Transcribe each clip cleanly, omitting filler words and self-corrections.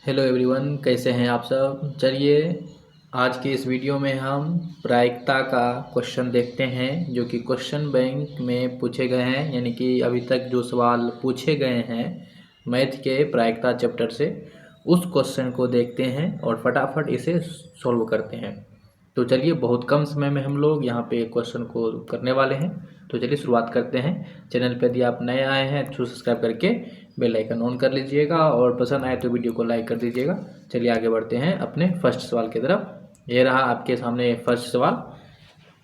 Hello everyone, कैसे हैं आप सब। चलिए आज के इस वीडियो में हम प्रायिकता का क्वेश्चन देखते हैं जो कि क्वेश्चन बैंक में पूछे गए हैं। यानी कि अभी तक जो सवाल पूछे गए हैं मैथ के प्रायिकता चैप्टर से, उस क्वेश्चन को देखते हैं और फटाफट इसे सॉल्व करते हैं। तो चलिए, बहुत कम समय में हम लोग यहाँ पे क्वेश्चन को करने वाले हैं। तो चलिए शुरुआत करते हैं। चैनल पे यदि आप नए आए हैं तो सब्सक्राइब करके बेल आइकन ऑन कर लीजिएगा और पसंद आए तो वीडियो को लाइक कर दीजिएगा। चलिए आगे बढ़ते हैं अपने फर्स्ट सवाल की तरफ। ये रहा आपके सामने फर्स्ट सवाल,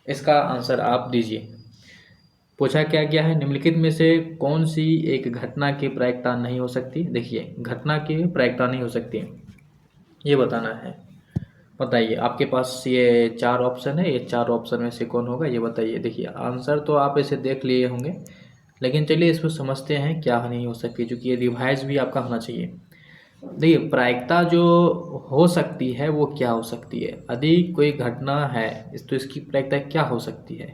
इसका आंसर आप दीजिए। पूछा क्या गया है, निम्नलिखित में से कौन सी एक घटना की प्रायिकता नहीं हो सकती। देखिए, घटना की प्रायिकता नहीं हो सकती, ये बताना है। बताइए, आपके पास ये चार ऑप्शन है, ये चार ऑप्शन में से कौन होगा ये बताइए। देखिए, आंसर तो आप इसे देख लिए होंगे, लेकिन चलिए इसको समझते हैं क्या नहीं हो सकती, क्योंकि ये रिवाइज भी आपका होना चाहिए। देखिए, प्रायिकता जो हो सकती है वो क्या हो सकती है। यदि कोई घटना है तो इसकी प्रायिकता क्या हो सकती है।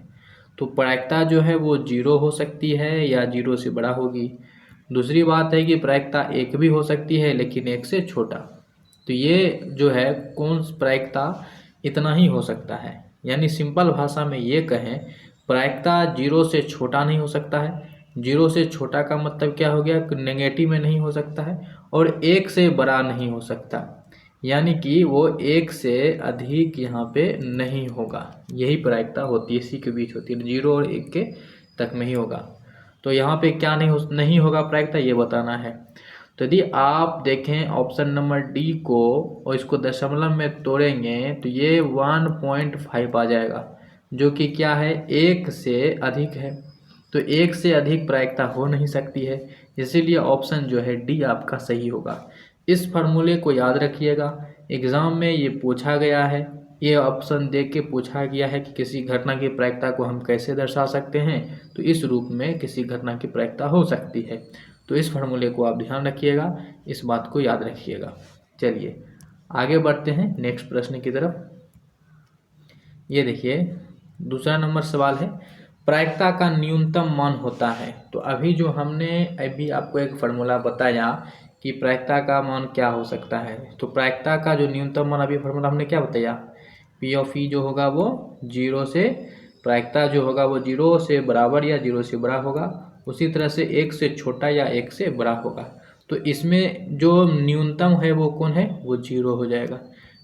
तो प्रायिकता जो है वो 0 हो सकती है या 0 से बड़ा होगी। दूसरी बात है कि प्रायिकता 1 भी हो सकती है लेकिन 1 से छोटा। तो ये जो है कौन प्रायिकता इतना ही हो सकता है। यानी सिंपल भाषा में ये कहें, प्रायिकता 0 से छोटा नहीं हो सकता है। 0 से छोटा का मतलब क्या हो गया, नेगेटिव में नहीं हो सकता है। और 1 से बड़ा नहीं हो सकता, यानी कि वो 1 से अधिक यहाँ पे नहीं होगा। यही प्रायिकता होती है, इसी के बीच होती है, 0 और 1 के तक में ही होगा। तो यहाँ पे क्या नहीं होगा प्रायिकता, ये बताना है। तो यदि आप देखें ऑप्शन नंबर डी को और इसको दशमलव में तोड़ेंगे तो ये 1.5 आ जाएगा, जो कि क्या है, 1 से अधिक है। तो 1 से अधिक प्रायिकता हो नहीं सकती है, इसीलिए ऑप्शन जो है डी आपका सही होगा। इस फार्मूले को याद रखिएगा, एग्जाम में ये पूछा गया है। ये ऑप्शन देख के पूछा गया है कि किसी घटना की प्रायिकता को हम कैसे दर्शा सकते हैं, तो इस रूप में किसी घटना की प्रायिकता हो सकती है। तो इस फार्मूले को आप ध्यान रखिएगा, इस बात को याद रखिएगा। चलिए आगे बढ़ते हैं नेक्स्ट प्रश्न की तरफ। ये देखिए, दूसरा नंबर सवाल है, प्रायिकता का न्यूनतम मान होता है। तो अभी जो हमने अभी आपको एक फार्मूला बताया कि प्रायिकता का मान क्या हो सकता है, तो प्रायिकता का जो न्यूनतम मान, अभी फार्मूला हमने क्या बताया, पी ऑफ ई जो होगा वो 0 से, प्रायिकता जो होगा वो 0 से बराबर या 0 से बड़ा होगा। उसी तरह से 1 से छोटा या 1 से बड़ा होगा। तो इसमें जो न्यूनतम है वो कौन है, वो 0 हो जाएगा।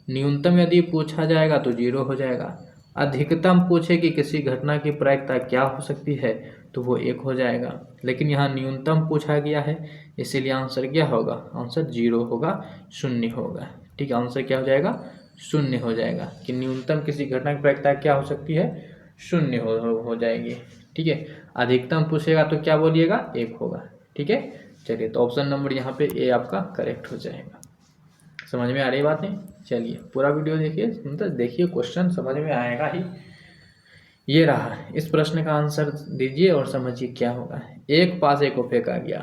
न्यूनतम यदि पूछा जाएगा तो 0 हो जाएगा। अधिकतम पूछे कि किसी घटना की प्रायिकता क्या हो सकती है, तो वो 1 हो जाएगा। लेकिन यहाँ न्यूनतम पूछा गया है, इसीलिए आंसर क्या होगा, आंसर 0 होगा, 0 होगा। ठीक है, आंसर क्या हो जाएगा, 0 हो जाएगा। कि न्यूनतम किसी घटना की प्रायिकता क्या हो सकती है, 0 हो जाएगी। ठीक है, अधिकतम पूछेगा तो क्या बोलिएगा, 1 होगा। ठीक है, चलिए तो ऑप्शन नंबर यहाँ पे ए आपका करेक्ट हो जाएगा। समझ में आ रही बात है। चलिए पूरा वीडियो देखिए, मतलब देखिए, क्वेश्चन समझ में आएगा ही। ये रहा, इस प्रश्न का आंसर दीजिए और समझिए क्या होगा। एक पासे को फेंका गया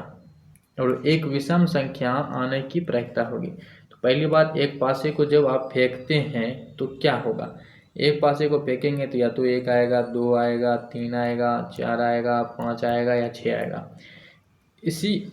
और एक विषम संख्या आने की प्रायिकता होगी। तो पहली बात, एक पासे को जब आप फेंकते हैं तो क्या होगा, एक पासे को फेंकेंगे तो या तो 1 आएगा, 2 आएगा, 3 आएगा, 4 आएगा, 5 आएगा या 6 आएगा। इसी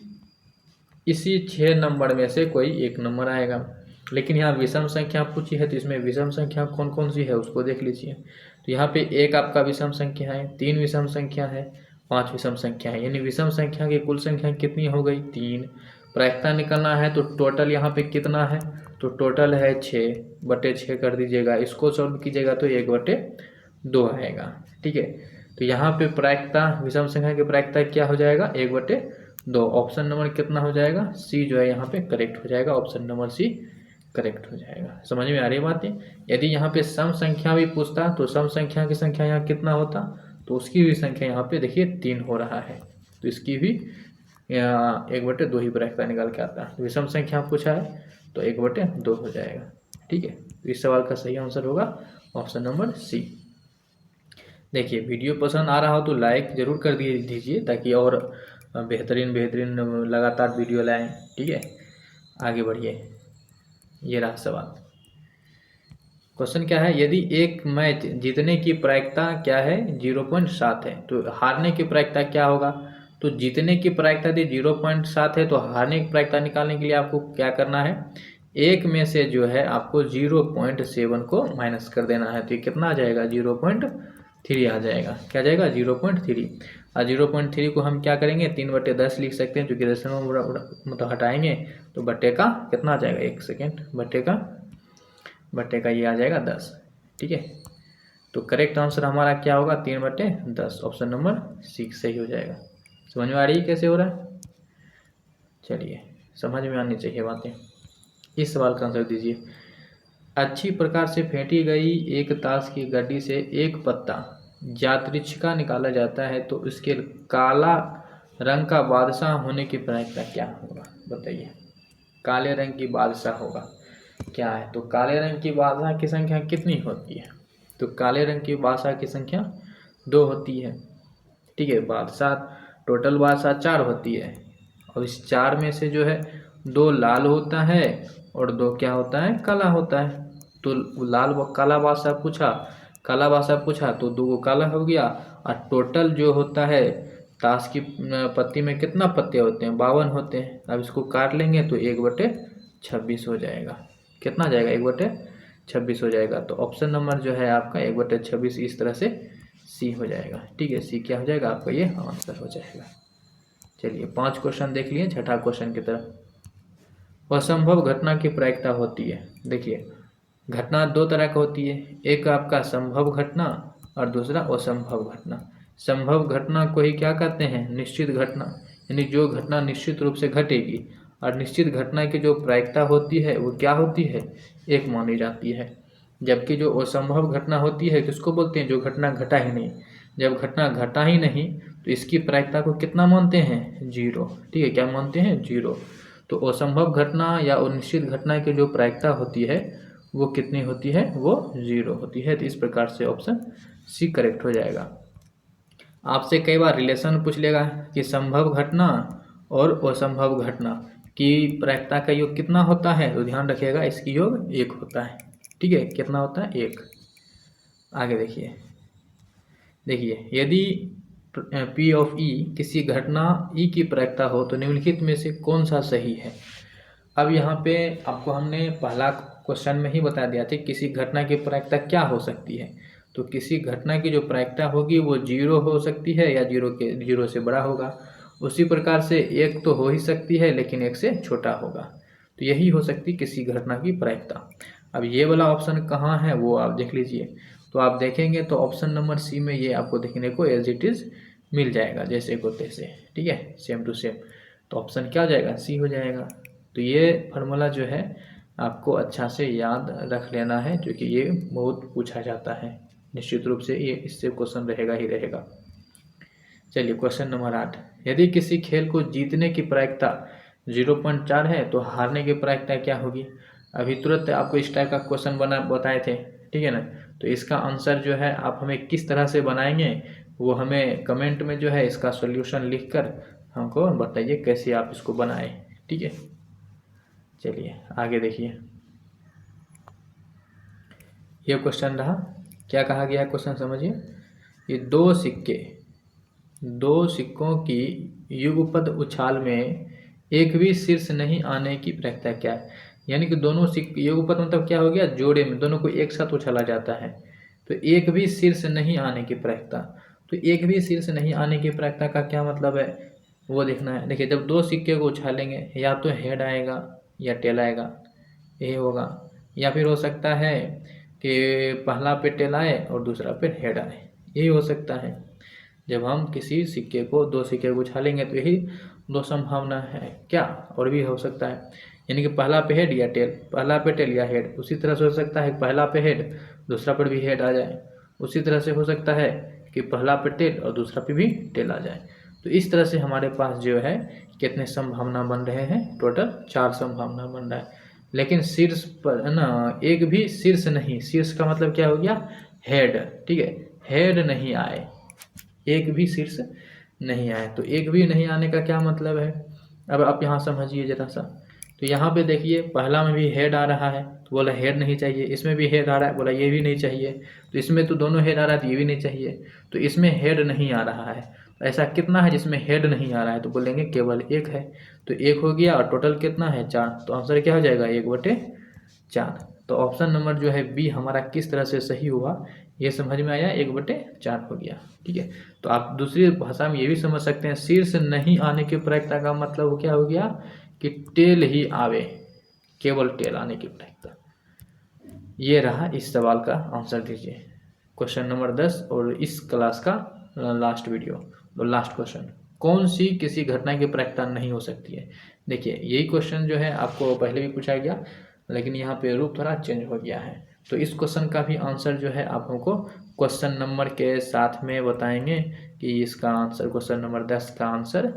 इसी 6 नंबर में से कोई एक नंबर आएगा। लेकिन यहाँ विषम संख्या पूछी है, तो इसमें विषम संख्या कौन कौन सी है उसको देख लीजिए। तो यहाँ पे 1 आपका विषम संख्या है, 3 विषम संख्या है, 5 विषम संख्या है। यानी विषम संख्या की कुल संख्या कितनी हो गई, 3। प्रायिकता निकालना है तो टोटल यहाँ पे कितना है, तो टोटल है 6/6 कर दीजिएगा। इसको सॉल्व कीजिएगा तो 1/2 आएगा। ठीक है, तो यहाँ पे प्रायिकता, विषम संख्या की प्रायिकता क्या हो जाएगा, 1/2। ऑप्शन नंबर कितना हो जाएगा, सी जो है यहाँ पे करेक्ट हो जाएगा। ऑप्शन नंबर सी करेक्ट हो जाएगा। समझ में आ रही बात है। यदि यहाँ पे सम संख्या भी पूछता तो सम संख्या की संख्या यहाँ कितना होता, तो उसकी भी संख्या यहाँ पे देखिए 3 हो रहा है, तो इसकी भी 1/2 ही प्रायिकता निकाल के आता है। विषम संख्या पूछा है तो 1/2 हो जाएगा। ठीक है, तो इस सवाल का सही आंसर होगा ऑप्शन नंबर सी। देखिए, वीडियो पसंद आ रहा हो तो लाइक ज़रूर कर दीजिए, ताकि और बेहतरीन बेहतरीन लगातार वीडियो लाएं। ठीक है, आगे बढ़िए। ये रहा सवाल, क्वेश्चन क्या है, यदि एक मैच जीतने की प्रायिकता क्या है, 0.7 है, तो हारने की प्रायिकता क्या होगा। तो जीतने की प्रायिकता यदि 0.7 है तो हारने की प्रायिकता निकालने के लिए आपको क्या करना है, एक में से जो है आपको 0.7 को माइनस कर देना है। तो ये कितना आ जाएगा? 0.3 आ जाएगा। क्या जाएगा? 0.3। और 0.3 को हम क्या करेंगे? 3/10 लिख सकते हैं, क्योंकि दशमलव मतलब हटाएंगे तो बट्टे का कितना आ जाएगा? 1 सेकेंड, बट्टे का ये आ जाएगा 10। ठीक है, तो करेक्ट आंसर हमारा क्या होगा? 3/10। ऑप्शन नंबर सी सही हो जाएगा। समझ में आ रही है कैसे हो रहा है? चलिए, समझ में आनी चाहिए बातें। इस सवाल का आंसर दीजिए। अच्छी प्रकार से फेंटी गई एक ताश की गड्डी से एक पत्ता यादृच्छिका निकाला जाता है, तो उसके काला रंग का बादशाह होने की प्रायिकता क्या होगा? बताइए। काले रंग की बादशाह होगा क्या है? तो काले रंग की बादशाह की संख्या कितनी होती है? तो काले रंग की बादशाह की संख्या 2 होती है। ठीक है, बादशाह टोटल बादशाह 4 होती है, और इस 4 में से जो है 2 लाल होता है और 2 क्या होता है? काला होता है। तो लाल व काला बादशाह पूछा तो 2 काला हो गया, और टोटल जो होता है ताश की पत्ती में कितना पत्ते होते हैं? 52 होते हैं। अब इसको काट लेंगे तो 1/26 हो जाएगा। कितना जाएगा? 1/26 हो जाएगा। तो ऑप्शन नंबर जो है आपका 1/26 इस तरह से सी हो जाएगा। ठीक है, सी क्या हो जाएगा आपका? ये आंसर हो जाएगा। चलिए, 5 क्वेश्चन देख लिए, छठा क्वेश्चन की तरफ। असंभव घटना की प्रायिकता होती है। देखिए, घटना 2 तरह की होती है, एक आपका संभव घटना और दूसरा असंभव घटना। संभव घटना को ही क्या कहते हैं? निश्चित घटना, यानी जो घटना निश्चित रूप से घटेगी। और निश्चित घटना की जो प्रायिकता होती है वो क्या होती है? 1 मानी जाती है। जबकि जो असंभव घटना होती है किसको बोलते हैं? जो घटना घटा ही नहीं। जब घटना घटा ही नहीं तो इसकी प्रायिकता को कितना मानते हैं? 0। ठीक है, क्या मानते हैं? 0। तो असंभव घटना या अनिश्चित घटना की जो प्रायिकता होती है वो कितनी होती है? वो 0 होती है। तो इस प्रकार से ऑप्शन सी करेक्ट हो जाएगा। आपसे कई बार रिलेशन पूछ लेगा कि संभव घटना और असंभव घटना की प्रायिकता का योग कितना होता है? तो ध्यान रखिएगा, इसकी योग 1 होता है। ठीक है, कितना होता है? 1। आगे देखिए, यदि P ऑफ E किसी घटना E की प्रायिकता हो तो निम्नलिखित में से कौन सा सही है? अब यहाँ पे आपको हमने पहला क्वेश्चन में ही बता दिया था किसी घटना की प्रायिकता क्या हो सकती है। तो किसी घटना की जो प्रायिकता होगी वो 0 हो सकती है या 0 से बड़ा होगा। उसी प्रकार से 1 तो हो ही सकती है लेकिन 1 से छोटा होगा। तो यही हो सकती किसी घटना की प्रायिकता। अब ये वाला ऑप्शन कहाँ है वो आप देख लीजिए। तो आप देखेंगे तो ऑप्शन नंबर सी में ये आपको देखने को एज इट इज़ मिल जाएगा, जैसे को तैसे। ठीक है, सेम टू सेम। तो ऑप्शन क्या हो जाएगा? सी हो जाएगा। तो ये फार्मूला जो है आपको अच्छा से याद रख लेना है, क्योंकि ये बहुत पूछा जाता है। निश्चित रूप से ये इससे क्वेश्चन रहेगा ही रहेगा। चलिए, क्वेश्चन नंबर 8। यदि किसी खेल को जीतने की प्रायिकता 0.4 है तो हारने की प्रायिकता क्या होगी? अभी तुरंत आपको इस टाइप का क्वेश्चन बताए थे। ठीक है ना? तो इसका आंसर जो है आप हमें किस तरह से बनाएंगे वो हमें कमेंट में जो है इसका सॉल्यूशन लिखकर हमको बताइए कैसे आप इसको बनाएं। ठीक है, चलिए आगे देखिए। ये क्वेश्चन रहा, क्या कहा गया क्वेश्चन समझिए। ये दो सिक्कों की युगपत उछाल में एक भी शीर्ष नहीं आने की प्रायिकता क्या है? यानी कि दोनों युगपत मतलब क्या हो गया? जोड़े में दोनों को एक साथ उछाला जाता है, तो एक भी शीर्ष नहीं आने की प्रायिकता। तो एक भी शीर्ष नहीं आने की प्रायिकता का क्या मतलब है वो देखना है। देखिए, जब 2 सिक्के को उछालेंगे या तो हेड आएगा या टेल आएगा, ये होगा। या फिर हो सकता है कि पहला पे टेल आए और दूसरा पे हेड आए, यही हो सकता है। जब हम किसी सिक्के को 2 सिक्के को उछालेंगे तो यही 2 संभावना है। क्या और भी हो सकता है, यानी कि पहला पे हेड या टेल, पहला पे टेल या हेड। उसी तरह से हो सकता है पहला पे हेड दूसरा पर भी हेड आ जाए। उसी तरह से हो सकता है कि पहला पे टेल और दूसरा पे भी टेल आ जाए। तो इस तरह से हमारे पास जो है कितने संभावना बन रहे हैं? टोटल 4 संभावना बन रहा है। लेकिन शीर्ष पर है ना, एक भी शीर्ष नहीं। शीर्ष का मतलब क्या हो गया? हेड। ठीक है, हेड नहीं आए, एक भी शीर्ष नहीं आए। तो एक भी नहीं आने का क्या मतलब है? अब आप यहाँ समझिए जरा सा। तो यहाँ पे देखिए, पहला में भी हेड आ रहा है तो बोला हेड नहीं चाहिए, इसमें भी हेड आ रहा है बोला ये भी नहीं चाहिए, तो इसमें तो दोनों हेड आ रहा है तो ये भी नहीं चाहिए, तो इसमें हेड नहीं आ रहा है। ऐसा कितना है जिसमें हेड नहीं आ रहा है, तो बोलेंगे केवल एक है। तो एक हो गया और टोटल कितना है 4, तो आंसर क्या हो जाएगा 1/4। तो ऑप्शन नंबर जो है बी हमारा किस तरह से सही हुआ ये समझ में आया, 1/4 हो गया। ठीक है, तो आप दूसरी भाषा में ये भी समझ सकते हैं, शीर्ष नहीं आने की प्रायिकता का मतलब क्या हो गया कि टेल ही आवे, केवल टेल आने की प्रायिकता। ये रहा इस सवाल का आंसर दीजिए, क्वेश्चन नंबर 10 और इस क्लास का लास्ट वीडियो। तो लास्ट क्वेश्चन, कौन सी किसी घटना की प्रायिकता नहीं हो सकती है। देखिए यही क्वेश्चन जो है आपको पहले भी पूछा गया, लेकिन यहाँ पे रूप थोड़ा चेंज हो गया है। तो इस क्वेश्चन का भी आंसर जो है आप हमको क्वेश्चन नंबर के साथ में बताएंगे कि इसका आंसर क्वेश्चन नंबर 10 का आंसर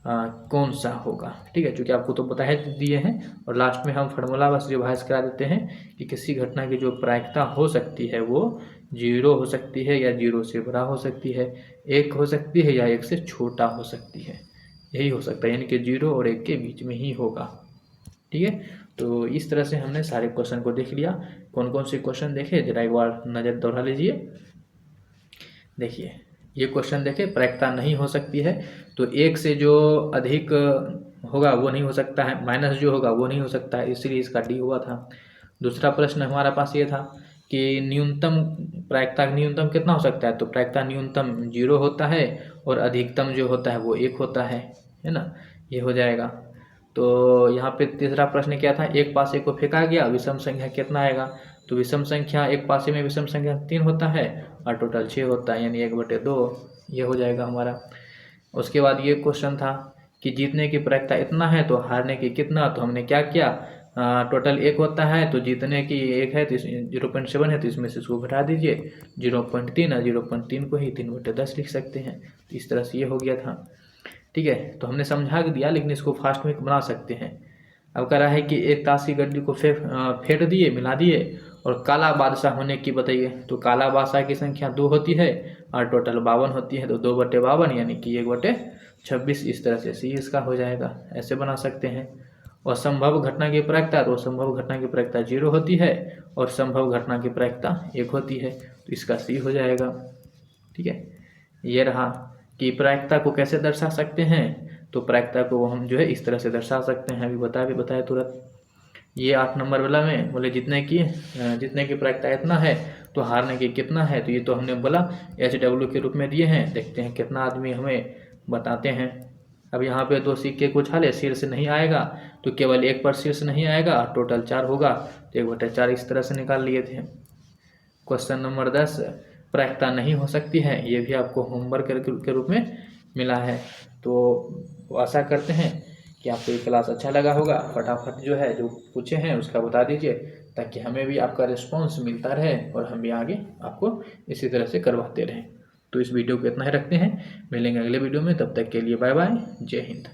कौन सा होगा। ठीक है, क्योंकि आपको तो बता ही दिए हैं, और लास्ट में हम फार्मूला बस रिवाइज करा देते हैं कि किसी घटना की जो प्रायिकता हो सकती है वो 0 हो सकती है या 0 से बड़ा हो सकती है, 1 हो सकती है या 1 से छोटा हो सकती है, यही हो सकता है, यानी कि 0 और 1 के बीच में ही होगा। ठीक है, तो इस तरह से हमने सारे क्वेश्चन को देख लिया। कौन कौन से क्वेश्चन देखे जरा एक बार नज़र दौड़ा लीजिए। देखिए ये क्वेश्चन देखे, प्रायिकता नहीं हो सकती है तो 1 से जो अधिक होगा वो नहीं हो सकता है, माइनस जो होगा वो नहीं हो सकता है, इसलिए इसका डी हुआ था। दूसरा प्रश्न हमारा पास ये था कि न्यूनतम प्रायिकता न्यूनतम कितना हो सकता है, तो प्रायिकता न्यूनतम 0 होता है और अधिकतम जो होता है वो 1 होता है ना, ये हो जाएगा। तो यहाँ पे तीसरा प्रश्न क्या था, एक पासे को फेंका गया, विषम संख्या कितना आएगा, तो विषम संख्या एक पासे में विषम संख्या 3 होता है और टोटल 6 होता है, यानी 1/2 ये हो जाएगा हमारा। उसके बाद ये क्वेश्चन था कि जीतने की प्रायिकता इतना है तो हारने की कितना, तो हमने क्या किया, टोटल 1 होता है तो जीतने की 1 है तो 0.7 है तो इसमें से इसको घटा दीजिए, 0.3 और 0.3 को ही 3/10 लिख सकते हैं। तो इस तरह से ये हो गया था। ठीक है, तो हमने समझा दिया, लेकिन इसको फास्ट में बना सकते हैं। अब कह रहा है कि एक ताश की गड्डी को फेंट दिए, मिला दिए और काला बादशाह होने की बताइए, तो काला बादशाह की संख्या 2 होती है और टोटल 52 होती है, तो 2/52 यानी कि 1/26 इस तरह से सी इसका हो जाएगा, ऐसे बना सकते हैं। और संभव घटना की प्रायिकता, तो संभव घटना की प्रायिकता 0 होती है और संभव घटना की प्रायिकता 1 होती है, तो इसका सी हो जाएगा। ठीक है, ये रहा कि प्रायिकता को कैसे दर्शा सकते हैं, तो प्रायिकता को हम जो है इस तरह से दर्शा सकते हैं, अभी बताया तुरंत। ये 8 नंबर वाला में बोले जितने की प्रायिकता इतना है तो हारने की कितना है, तो ये तो हमने बोला HW के रूप में दिए हैं, देखते हैं कितना आदमी हमें बताते हैं। अब यहाँ पे 2 सिक्के को उछाले, शीर्ष नहीं आएगा तो केवल 1 पर शीर्ष नहीं आएगा, टोटल 4 होगा, तो 1/4 इस तरह से निकाल लिए थे। क्वेश्चन नंबर 10, प्रायिकता नहीं हो सकती है, ये भी आपको होमवर्क के रूप में मिला है। तो आशा करते हैं कि आपको ये क्लास अच्छा लगा होगा। फटाफट जो है जो पूछे हैं उसका बता दीजिए, ताकि हमें भी आपका रिस्पांस मिलता रहे और हम भी आगे आपको इसी तरह से करवाते रहें। तो इस वीडियो को इतना ही रखते हैं, मिलेंगे अगले वीडियो में, तब तक के लिए बाय बाय, जय हिंद।